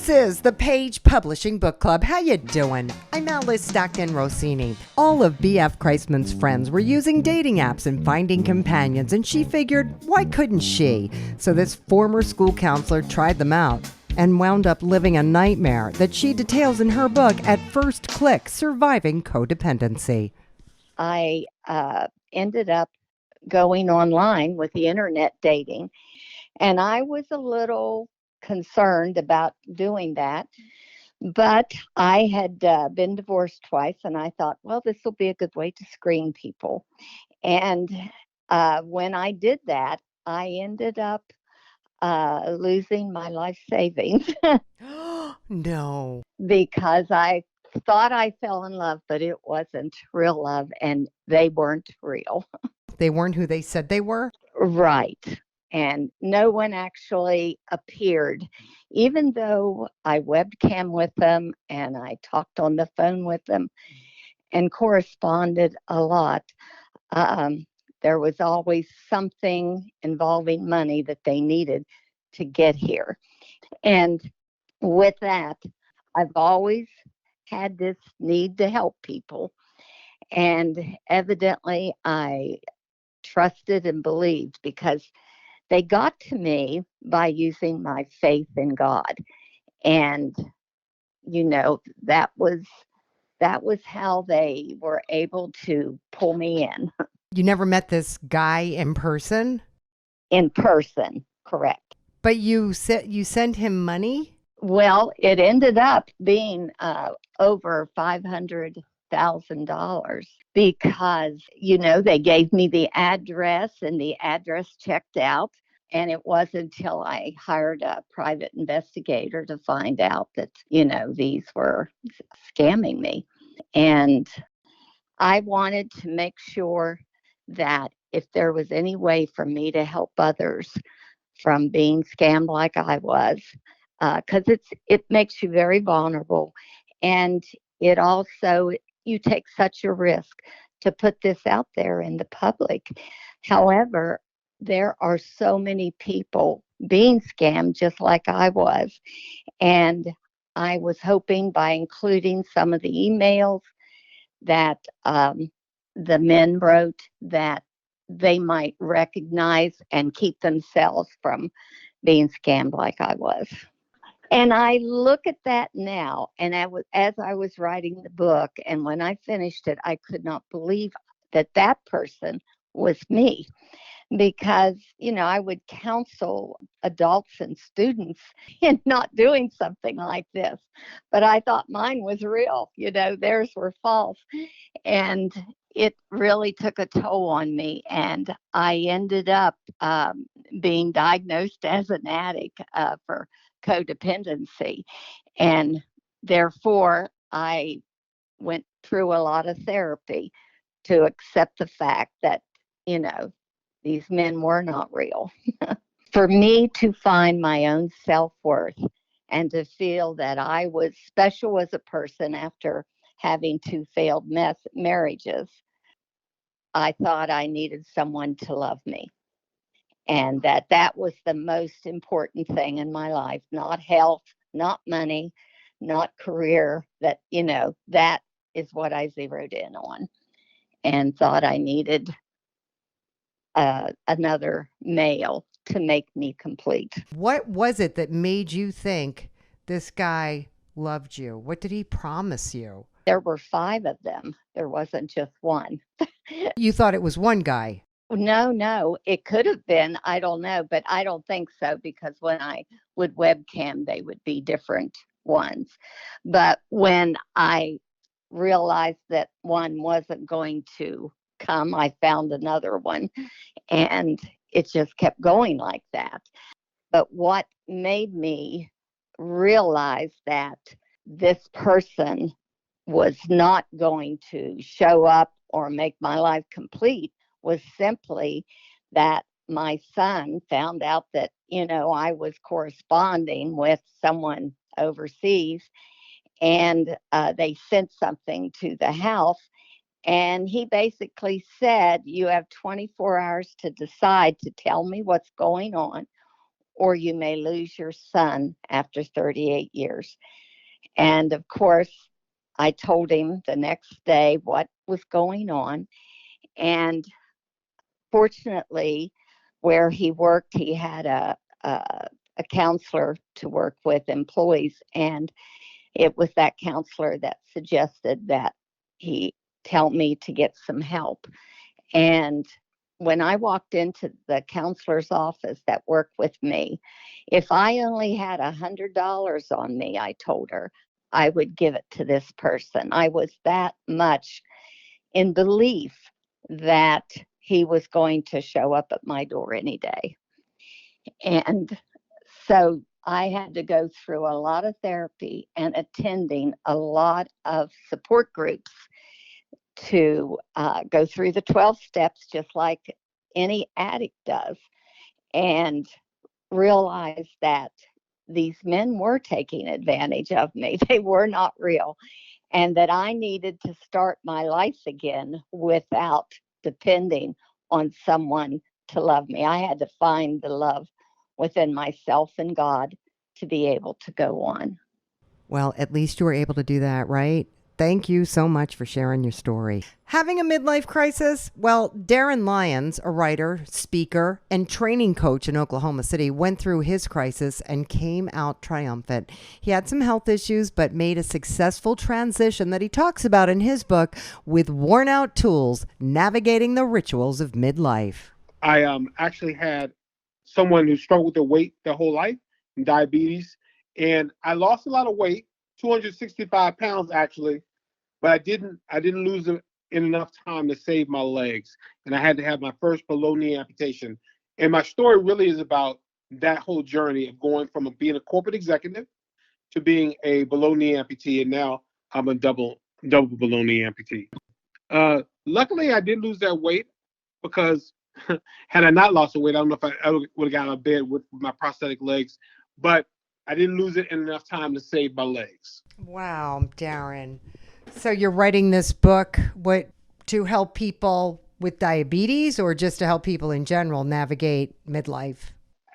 This is the Page Publishing Book Club. How you doing? I'm Alice Stockton Rossini. All of B.F. Kreisman's friends were using dating apps and finding companions, and she figured, why couldn't she? So this former school counselor tried them out and wound up living a nightmare that she details in her book, At First Click, Surviving Codependency. I ended up going online with the internet dating, and I was a little concerned about doing that. But I had been divorced twice, and I thought, well, this will be a good way to screen people. And when I did that, I ended up losing my life savings No. because I thought I fell in love, but it wasn't real love, and they weren't real. They weren't who they said they were? Right. And no one actually appeared, even though I webcam with them and I talked on the phone with them and corresponded a lot. There was always something involving money that they needed to get here. And with that, I've always had this need to help people. And evidently, I trusted and believed because they got to me by using my faith in God. And, that was how they were able to pull me You never met this guy in person? in person, correct. But you said you sent him money? Well, it ended up being over $500,000 because, they gave me the address and the address checked out. And it wasn't until I hired a private investigator to find out that, these were scamming me. And I wanted to make sure that if there was any way for me to help others from being scammed like I was, because it makes you very vulnerable, and it also you take such a risk to put this out there in the public. However, there are so many people being scammed just like I was, and I was hoping by including some of the emails that the men wrote that they might recognize and keep themselves from being scammed like I was. And I look at that now, and as I was writing the book, and when I finished it, I could not believe that that person was me because, I would counsel adults and students in not doing something like this. But I thought mine was real, theirs were false. And it really took a toll on me. And I ended up being diagnosed as an addict for codependency. And therefore, I went through a lot of therapy to accept the fact that, these men were not real. For me to find my own self-worth and to feel that I was special as a person after having two failed marriages, I thought I needed someone to love me. And that was the most important thing in my life, not health, not money, not career. That is what I zeroed in on and thought I needed another male to make me complete. What was it that made you think this guy loved you? What did he promise you? There were 5 of them. There wasn't just one. You thought it was one guy. No, it could have been. I don't know, but I don't think so because when I would webcam, they would be different ones. But when I realized that one wasn't going to come, I found another one, and it just kept going like that. But what made me realize that this person was not going to show up or make my life complete was simply that my son found out that, I was corresponding with someone overseas, and they sent something to the house. And he basically said, you have 24 hours to decide to tell me what's going on, or you may lose your son after 38 years. And of course, I told him the next day what was going on. And fortunately, where he worked, he had a counselor to work with employees. And it was that counselor that suggested that he tell me to get some help. And when I walked into the counselor's office that worked with me, if I only had $100 on me, I told her, I would give it to this person. I was that much in belief that he was going to show up at my door any day. And so I had to go through a lot of therapy and attending a lot of support groups to go through the 12 steps, just like any addict does, and realize that these men were taking advantage of me. They were not real, and that I needed to start my life again without depending on someone to love me. I had to find the love within myself and God to be able to go on. Well, at least you were able to do that, right? Thank you so much for sharing your story. Having a midlife crisis? Well, Darren Lyons, a writer, speaker, and training coach in Oklahoma City, went through his crisis and came out triumphant. He had some health issues, but made a successful transition that he talks about in his book, With Worn Out Tools, Navigating the Rituals of Midlife. I actually had someone who struggled with their weight their whole life, diabetes, and I lost a lot of weight, 265 pounds actually, but I didn't lose it in enough time to save my legs, and I had to have my first below knee amputation. And my story really is about that whole journey of going from being a corporate executive to being a below knee amputee, and now I'm a double below knee amputee. Luckily, I did lose that weight because had I not lost the weight, I don't know if I ever would have got out of bed with my prosthetic legs, but I didn't lose it in enough time to save my legs. Wow, Darren. So you're writing this book to help people with diabetes or just to help people in general navigate midlife?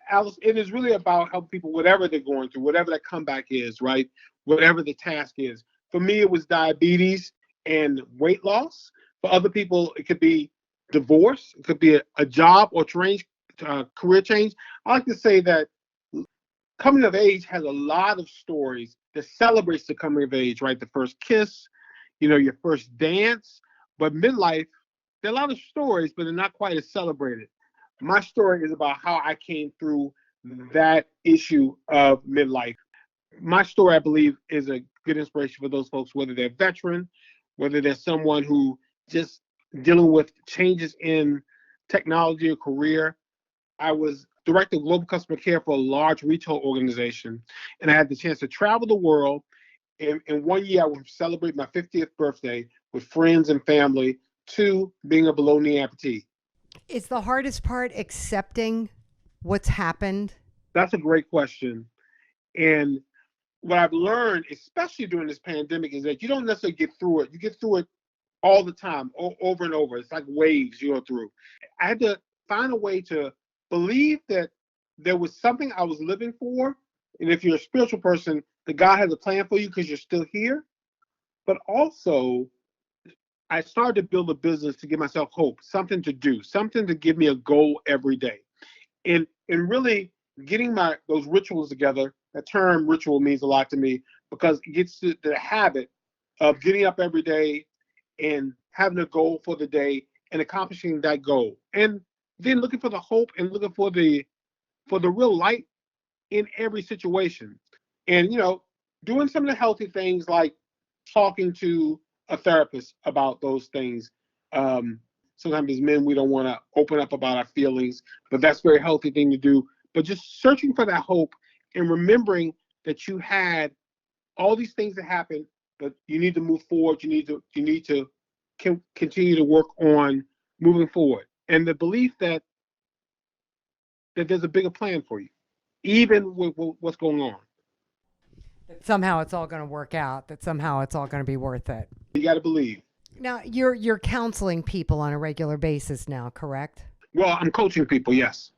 Alice, it is really about helping people, whatever they're going through, whatever that comeback is, right? Whatever the task is. For me, it was diabetes and weight loss. For other people, it could be divorce. It could be a job or career change. I like to say that coming of age has a lot of stories that celebrates the coming of age, right? The first kiss, your first dance. But midlife, there are a lot of stories, but they're not quite as celebrated. My story is about how I came through that issue of midlife. My story, I believe, is a good inspiration for those folks, whether they're a veteran, whether they're someone who just dealing with changes in technology or career. I was director of global customer care for a large retail organization, and I had the chance to travel the world. And in 1 year, I would celebrate my 50th birthday with friends and family to being a below knee amputee. Is the hardest part accepting what's happened? That's a great question. And what I've learned, especially during this pandemic, is that you don't necessarily get through it. You get through it all the time, over and over. It's like waves you go through. I had to find a way to believe that there was something I was living for. And if you're a spiritual person, that God has a plan for you because you're still here. But also, I started to build a business to give myself hope, something to do, something to give me a goal every day. And really getting those rituals together. That term ritual means a lot to me because it gets to the habit of getting up every day and having a goal for the day and accomplishing that goal. And then looking for the hope and looking for the real light in every situation. And, doing some of the healthy things like talking to a therapist about those things. Sometimes as men, we don't want to open up about our feelings, but that's a very healthy thing to do. But just searching for that hope and remembering that you had all these things that happen, but you need to move forward. You need to continue to work on moving forward. And the belief that there's a bigger plan for you, even with what's going on. That somehow it's all going to work out, that somehow it's all going to be worth it. You got to believe. Now, you're counseling people on a regular basis now, correct? Well, I'm coaching people, yes.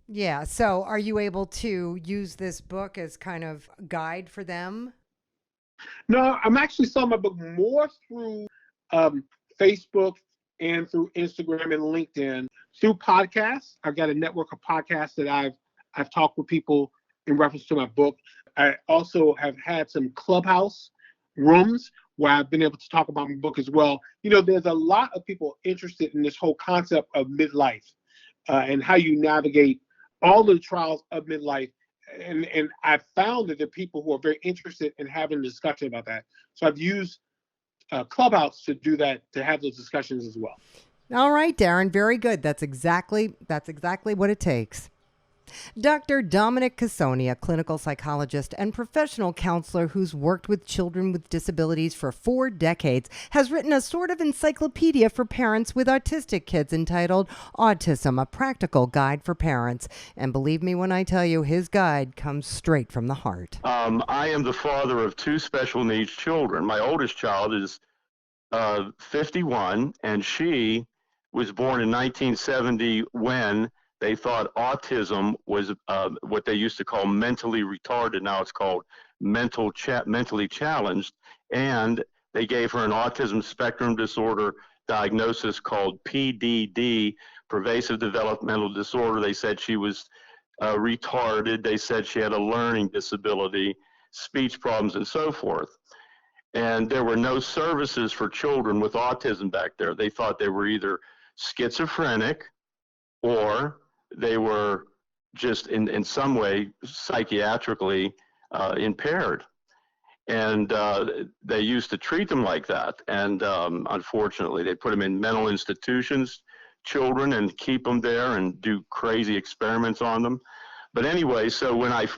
Yeah. So are you able to use this book as kind of a guide for them? No, I'm actually selling my book more through um, Facebook and through Instagram and LinkedIn. Through podcasts, I've got a network of podcasts that I've talked with people in reference to my book. I also have had some clubhouse rooms where I've been able to talk about my book as well. You know, there's a lot of people interested in this whole concept of midlife and how you navigate all the trials of midlife. And I found that there are people who are very interested in having a discussion about that. So I've used Clubhouse to do that, to have those discussions as well. All right, Darren, very good. That's exactly what it takes. Dr. Dominic Casoni, a clinical psychologist and professional counselor who's worked with children with disabilities for 4 decades, has written a sort of encyclopedia for parents with autistic kids entitled Autism, a Practical Guide for Parents. And believe me when I tell you, his guide comes straight from the heart. I am the father of 2 special needs children. My oldest child is 51, and she was born in 1970 when they thought autism was what they used to call mentally retarded. Now it's called mentally challenged. And they gave her an autism spectrum disorder diagnosis called PDD, pervasive developmental disorder. They said she was retarded. They said she had a learning disability, speech problems, and so forth. And there were no services for children with autism back there. They thought they were either schizophrenic or they were just in some way psychiatrically impaired. And they used to treat them like that. And unfortunately, they put them in mental institutions, children, and keep them there and do crazy experiments on them. But anyway, so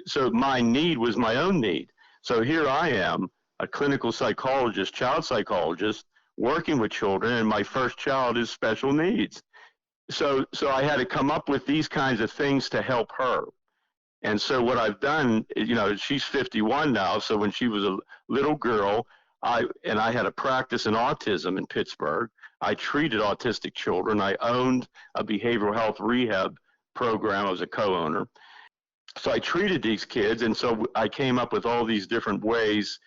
so my need was my own need. So here I am, a clinical psychologist, child psychologist, working with children, and my first child is special needs. So I had to come up with these kinds of things to help her. And so what I've done, she's 51 now. So when she was a little girl, I had a practice in autism in Pittsburgh. I treated autistic children. I owned a behavioral health rehab program. I was a co-owner. So I treated these kids, and so I came up with all these different ways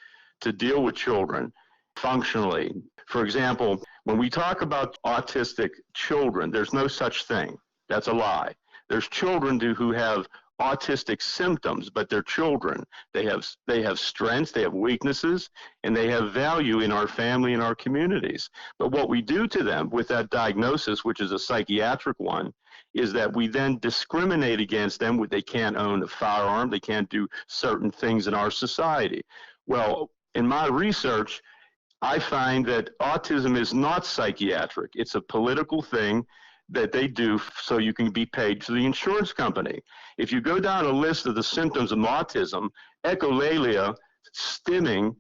to deal with children functionally. For example, when we talk about autistic children, there's no such thing. That's a lie. There's children who have autistic symptoms, but they're children. They have strengths, they have weaknesses, and they have value in our family and our communities. But what we do to them with that diagnosis, which is a psychiatric one, is that we then discriminate against them. They can't own a firearm, they can't do certain things in our society. Well, in my research, I find that autism is not psychiatric. It's a political thing that they do so you can be paid to the insurance company. If you go down a list of the symptoms of autism, echolalia, stimming,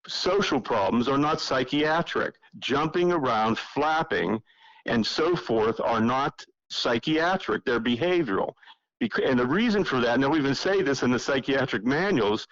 social problems are not psychiatric. Jumping around, flapping, and so forth are not psychiatric. They're behavioral. And the reason for that, and they'll even say this in the psychiatric manuals,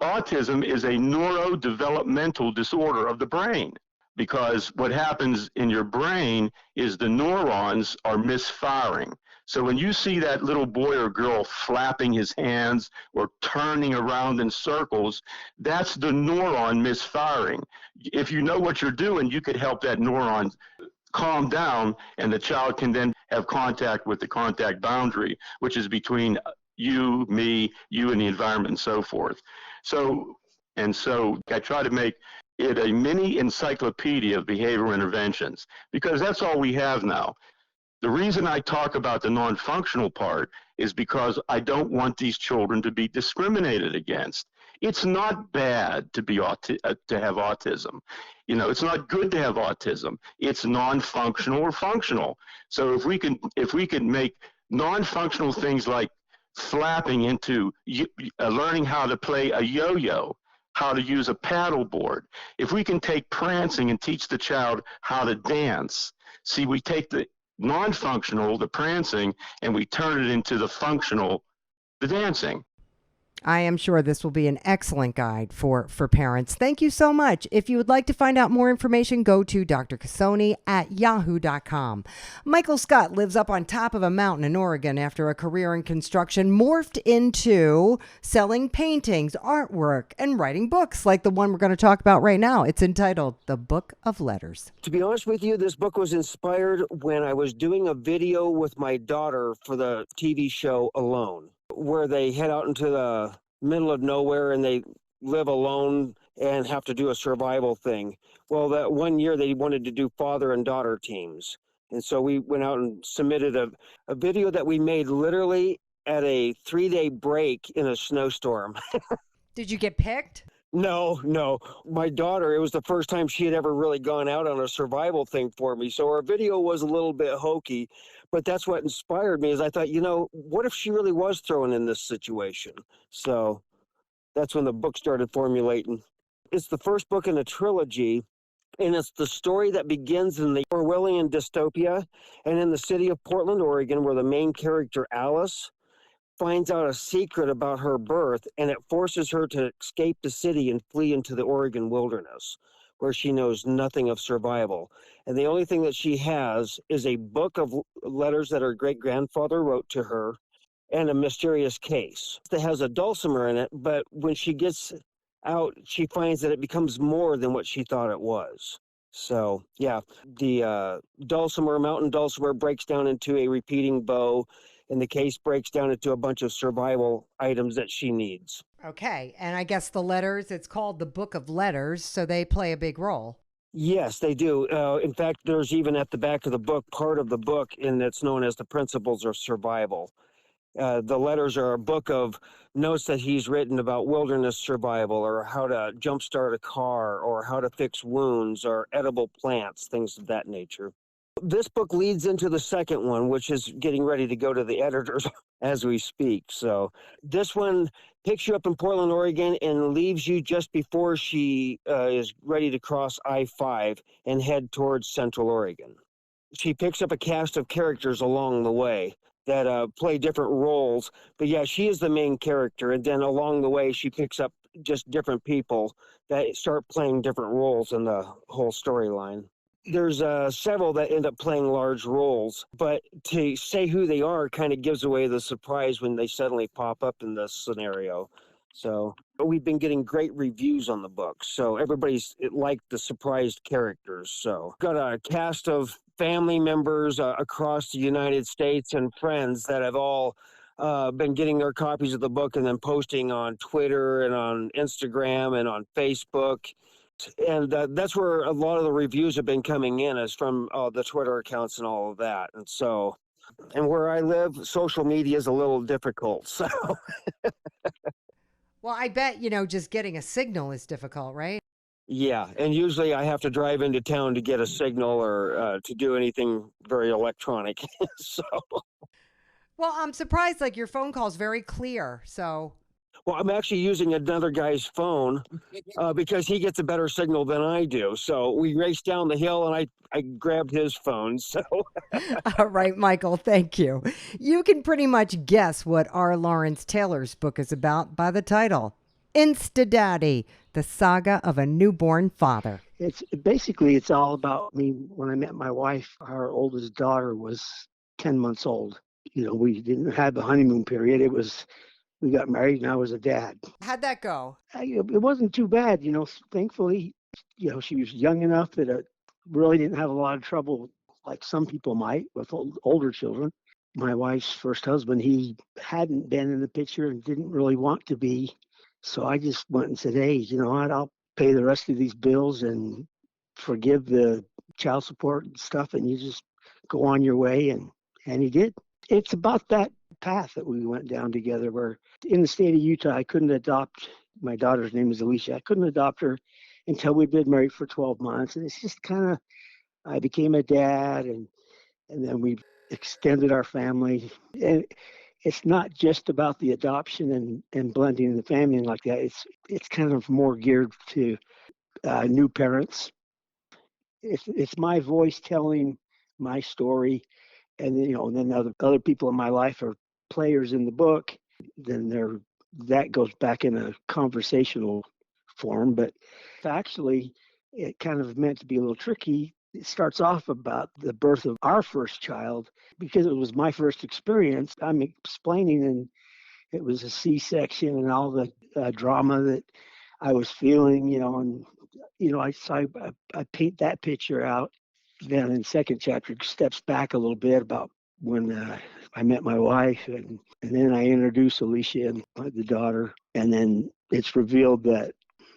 autism is a neurodevelopmental disorder of the brain, because what happens in your brain is the neurons are misfiring. So when you see that little boy or girl flapping his hands or turning around in circles, that's the neuron misfiring. If you know what you're doing, you could help that neuron calm down, and the child can then have contact with the contact boundary, which is between you, me, you, and the environment, and so forth. So I try to make it a mini encyclopedia of behavioral interventions, because that's all we have now. The reason I talk about the non-functional part is because I don't want these children to be discriminated against. It's not bad to have autism. It's not good to have autism. It's non-functional or functional. So if we can make non-functional things like flapping into learning how to play a yo-yo, how to use a paddle board. If we can take prancing and teach the child how to dance, see, we take the non-functional, the prancing, and we turn it into the functional, the dancing. I am sure this will be an excellent guide for parents. Thank you so much. If you would like to find out more information, go to drcassoni@yahoo.com. Michael Scott lives up on top of a mountain in Oregon after a career in construction morphed into selling paintings, artwork, and writing books like the one we're going to talk about right now. It's entitled The Book of Letters. To be honest with you, this book was inspired when I was doing a video with my daughter for the TV show Alone, where they head out into the middle of nowhere and they live alone and have to do a survival thing. Well, that one year they wanted to do father and daughter teams. And so we went out and submitted a video that we made literally at a 3-day break in a snowstorm. Did you get picked? No. My daughter, it was the first time she had ever really gone out on a survival thing for me. So our video was a little bit hokey, but that's what inspired me is I thought, what if she really was thrown in this situation? So that's when the book started formulating. It's the first book in a trilogy, and it's the story that begins in the Orwellian dystopia and in the city of Portland, Oregon, where the main character, Alice, finds out a secret about her birth, and it forces her to escape the city and flee into the Oregon wilderness, where she knows nothing of survival. And the only thing that she has is a book of letters that her great-grandfather wrote to her and a mysterious case that has a dulcimer in it, but when she gets out, she finds that it becomes more than what she thought it was. So, yeah, the mountain dulcimer breaks down into a repeating bow, and the case breaks down into a bunch of survival items that she needs. Okay. And I guess the letters, it's called the Book of Letters, so they play a big role. Yes, they do. In fact, there's even at the back of the book, part of the book, and it's known as the Principles of Survival. The letters are a book of notes that he's written about wilderness survival, or how to jumpstart a car, or how to fix wounds, or edible plants, things of that nature. This book leads into the second one, which is getting ready to go to the editors as we speak. So this one picks you up in Portland, Oregon, and leaves you just before she is ready to cross I-5 and head towards Central Oregon. She picks up a cast of characters along the way that play different roles. But yeah, she is the main character. And then along the way, she picks up just different people that start playing different roles in the whole storyline. There's several that end up playing large roles, but to say who they are kind of gives away the surprise when they suddenly pop up in this scenario. So we've been getting great reviews on the book. So everybody's liked the surprised characters. So got a cast of family members across the United States and friends that have all been getting their copies of the book and then posting on Twitter and on Instagram and on Facebook. And that's where a lot of the reviews have been coming in, is from the Twitter accounts and all of that. And so, and where I live, social media is a little difficult. So, Well, I bet, just getting a signal is difficult, right? yeah. And usually I have to drive into town to get a signal or to do anything very electronic. So, Well, I'm surprised, like your phone call's very clear. So, well, I'm actually using another guy's phone because he gets a better signal than I do. So we raced down the hill and I grabbed his phone. So, all right, Michael, thank you. You can pretty much guess what R. Lawrence Taylor's book is about by the title, Insta-Daddy, the saga of a newborn father. It's all about me. When I met my wife, our oldest daughter was 10 months old. We didn't have the honeymoon period. We got married and I was a dad. How'd that go? It wasn't too bad, thankfully, she was young enough that it really didn't have a lot of trouble like some people might with older children. My wife's first husband, he hadn't been in the picture and didn't really want to be. So I just went and said, hey, you know what, I'll pay the rest of these bills and forgive the child support and stuff, and you just go on your way. And he did. It's about that path that we went down together, where in the state of Utah, I couldn't adopt. My daughter's name is Alicia. I couldn't adopt her until we'd been married for 12 months. And it's just kind of, I became a dad, and then we extended our family. And it's not just about the adoption and blending in the family like that. It's kind of more geared to new parents. It's my voice telling my story, and then other people in my life are players in the book. Then they're that goes back in a conversational form, but actually it kind of meant to be a little tricky. It starts off about the birth of our first child because it was my first experience. I'm explaining, and it was a C-section and all the drama that I was feeling, and I paint that picture out. Then in the second chapter, it steps back a little bit about when I met my wife, and then I introduce Alicia and the daughter, and then it's revealed that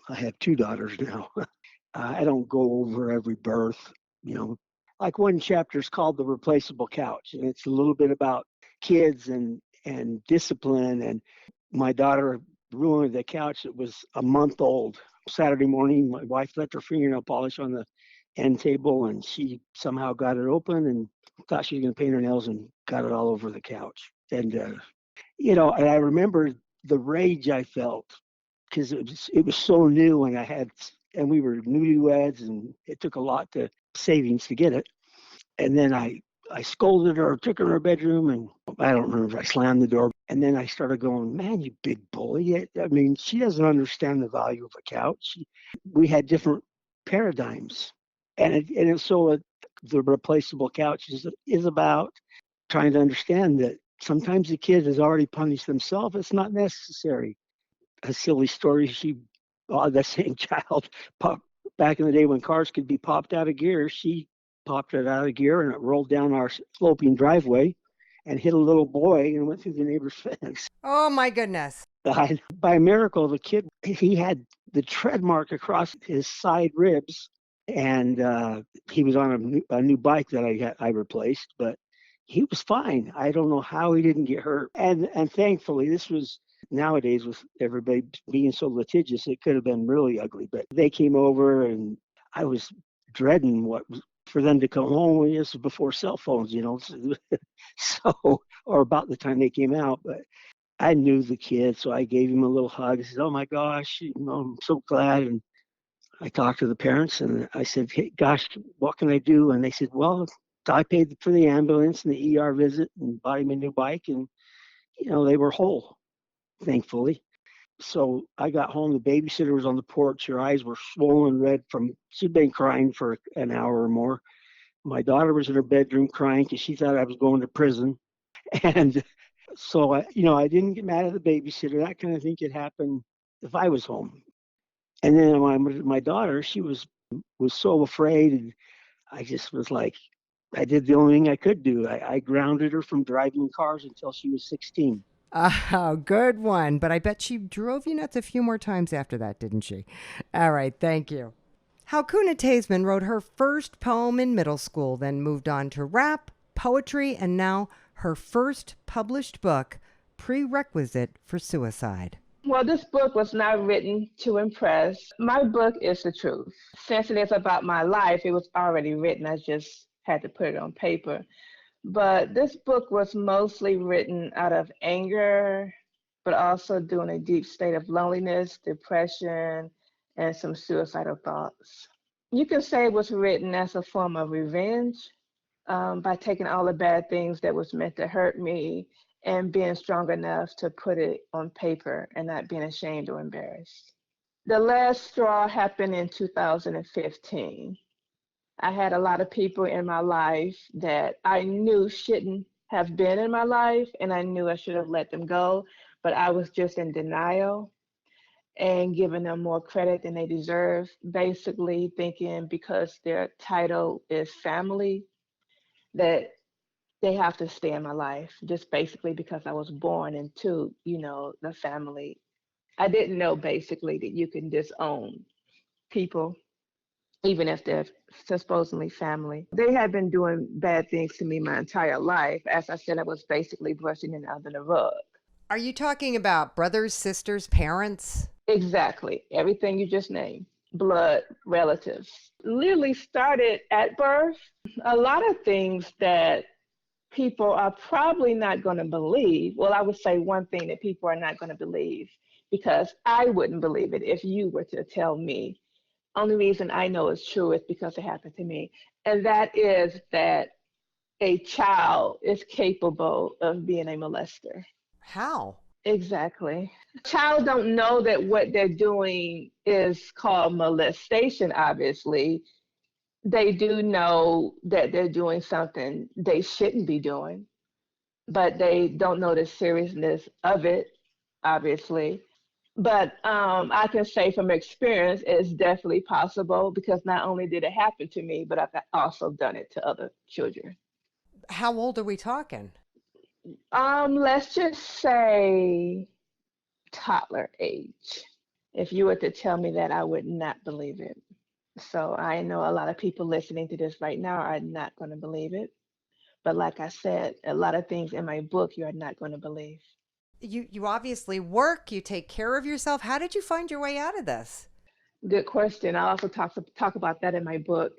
I have two daughters now. I don't go over every birth, you know. Like one chapter is called The Replaceable Couch, and it's a little bit about kids and discipline. And my daughter ruined the couch that was a month old. Saturday morning, my wife left her fingernail polish on the end table, and she somehow got it open and thought she was going to paint her nails and got it all over the couch. And and I remember the rage I felt because it was so new, and we were newlyweds, and it took a lot to savings to get it. And then I scolded her, took her in her bedroom, and I don't remember if I slammed the door. And then I started going, man, you big bully. I mean, she doesn't understand the value of a couch. We had different paradigms. The replaceable couch is about trying to understand that sometimes the kid has already punished themselves. It's not necessary. A silly story, the same child, back in the day when cars could be popped out of gear, she popped it out of gear and it rolled down our sloping driveway and hit a little boy and went through the neighbor's fence. Oh my goodness. By a miracle, the kid, he had the tread mark across his side ribs, and he was on a new bike that I replaced, but he was fine. I don't know how he didn't get hurt. And thankfully, this was nowadays with everybody being so litigious, it could have been really ugly. But they came over, and I was dreading for them to come home. This was before cell phones, so or about the time they came out. But I knew the kid, so I gave him a little hug. I said, "Oh my gosh, I'm so glad." And I talked to the parents, and I said, "Hey, gosh, what can I do?" And they said, "Well, I paid for the ambulance and the ER visit and bought him a new bike, and they were whole, thankfully." So I got home. The babysitter was on the porch. Her eyes were swollen red she'd been crying for an hour or more. My daughter was in her bedroom crying because she thought I was going to prison. And so I didn't get mad at the babysitter. That kind of thing could happen if I was home. And then my daughter, she was so afraid, and I just was like, I did the only thing I could do. I grounded her from driving cars until she was 16. Oh, good one. But I bet she drove you nuts a few more times after that, didn't she? All right, thank you. Halkuna Taseman wrote her first poem in middle school, then moved on to rap, poetry, and now her first published book, Prerequisite for Suicide. Well, this book was not written to impress. My book is the truth. Since it is about my life, it was already written. I just had to put it on paper. But this book was mostly written out of anger, but also during a deep state of loneliness, depression, and some suicidal thoughts. You can say it was written as a form of revenge by taking all the bad things that was meant to hurt me and being strong enough to put it on paper and not being ashamed or embarrassed. The last straw happened in 2015. I had a lot of people in my life that I knew shouldn't have been in my life, and I knew I should have let them go, but I was just in denial and giving them more credit than they deserve, basically thinking because their title is family that they have to stay in my life, just basically because I was born into, the family. I didn't know basically that you can disown people, even if they're supposedly family. They had been doing bad things to me my entire life. As I said, I was basically brushing it under the rug. Are you talking about brothers, sisters, parents? Exactly. Everything you just named. Blood relatives. Literally started at birth. A lot of things that people are probably not going to believe. Well, I would say one thing that people are not going to believe, because I wouldn't believe it if you were to tell me. Only reason I know it's true is because it happened to me. And that is that a child is capable of being a molester. How? Exactly. Child don't know that what they're doing is called molestation, obviously. They do know that they're doing something they shouldn't be doing, but they don't know the seriousness of it, obviously. But I can say from experience, it's definitely possible because not only did it happen to me, but I've also done it to other children. How old are we talking? Let's just say toddler age. If you were to tell me that, I would not believe it. So I know a lot of people listening to this right now are not going to believe it. But like I said, a lot of things in my book you are not going to believe. You obviously work, you take care of yourself. How did you find your way out of this? Good question. I also talk about that in my book.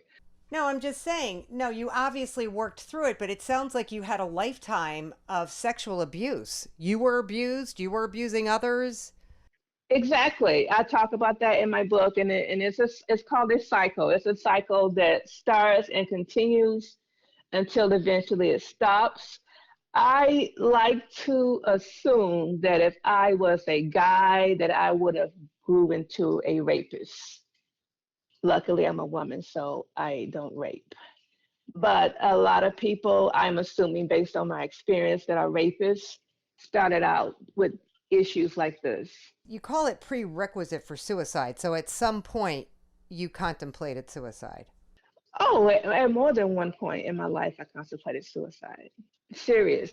No, I'm just saying, no, you obviously worked through it, but it sounds like you had a lifetime of sexual abuse. You were abused, you were abusing others. Exactly. I talk about that in my book, and it's called a cycle. It's a cycle that starts and continues until eventually it stops. I like to assume that if I was a guy, that I would have grew into a rapist. Luckily, I'm a woman, so I don't rape. But a lot of people, I'm assuming based on my experience, that are rapists started out with issues like this. You call it prerequisite for suicide. So at some point, you contemplated suicide. Oh, at more than one point in my life, I contemplated suicide. Serious.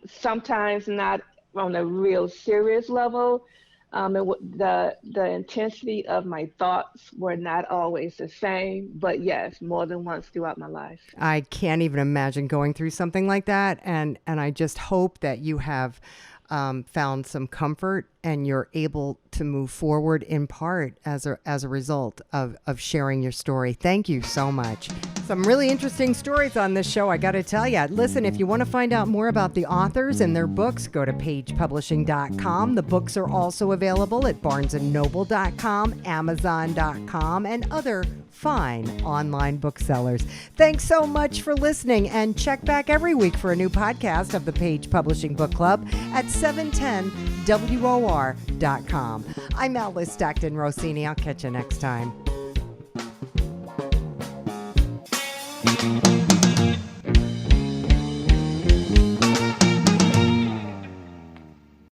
Sometimes not on a real serious level. The intensity of my thoughts were not always the same, but yes, more than once throughout my life. I can't even imagine going through something like that. And I just hope that you have found some comfort and you're able to move forward in part as a result of sharing your story. Thank you so much. Some really interesting stories on this show, I got to tell you. Listen, if you want to find out more about the authors and their books, go to pagepublishing.com. The books are also available at barnesandnoble.com, amazon.com, and other fine online booksellers. Thanks so much for listening, and check back every week for a new podcast of the Page Publishing Book Club at 710WOR.com. I'm Alice Stockton Rossini. I'll catch you next time.